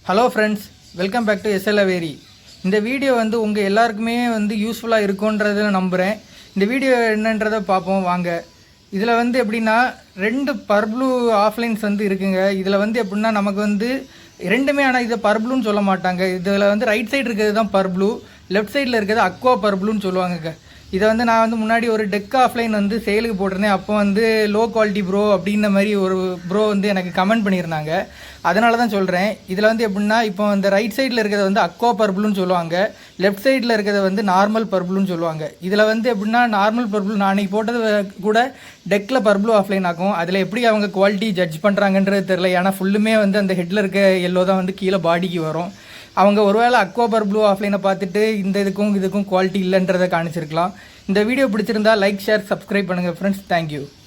Hello friends, welcome back to AVIARY. இந்த video வந்து உங்கள் எல்லாருக்குமே வந்து யூஸ்ஃபுல்லாக இருக்குன்றதை நம்புகிறேன். இந்த வீடியோ என்னன்றதை பார்ப்போம் வாங்க. இதில் வந்து எப்படின்னா 2 பர்ப்ளூ ஆஃப்லைன்ஸ் வந்து இருக்குங்க. இதில் வந்து எப்படின்னா நமக்கு வந்து ரெண்டுமே, ஆனால் இதை பர்ப்ளூன்னு சொல்ல மாட்டாங்க. இதில் வந்து ரைட் சைடு இருக்கிறது தான் பர்ப்ளூ, லெஃப்ட் சைடில் இருக்கிறது அக்வா பர்ப்ளூன்னு சொல்லுவாங்க. இதை வந்து நான் வந்து முன்னாடி ஒரு டெக் ஆஃப்லைன் வந்து சேலுக்கு போட்டிருந்தேன். அப்போ வந்து லோ குவாலிட்டி ப்ரோ அப்படின்ற மாதிரி ஒரு ப்ரோ வந்து எனக்கு கமெண்ட் பண்ணியிருந்தாங்க. அதனால தான் சொல்கிறேன். இதில் வந்து எப்படின்னா இப்போ இந்த ரைட் சைடில் இருக்கிறத வந்து அக்வா பர்ப்ளூன்னு சொல்லுவாங்க, லெஃப்ட் சைடில் இருக்கிறத வந்து நார்மல் பர்ப்ளூன்னு சொல்லுவாங்க. இதில் வந்து எப்படின்னா நார்மல் பர்ப்ளூ நான் அன்றைக்கி போட்டது கூட டெக்கில் பர்ப்ளூ ஆஃப்லைன் ஆகும். அதில் எப்படி அவங்க குவாலிட்டி ஜட்ஜ் பண்ணுறாங்கன்றது தெரில. ஏன்னா ஃபுல்லுமே வந்து அந்த ஹெட்டில் இருக்க எல்லோ தான் வந்து கீழே பாடிக்கு வரும். அவங்க ஒருவேளை அக்வா பர்ப்ளூ ஆஃப்லைனை பார்த்துட்டு இந்த இதுக்கும் குவாலிட்டி இல்லைன்றதை காணிச்சிருக்கலாம். இந்த வீடியோ பிடிச்சிருந்தா லைக், ஷேர், சப்ஸ்கிரைப் பண்ணுங்கள் ஃப்ரெண்ட்ஸ். தேங்க்யூ.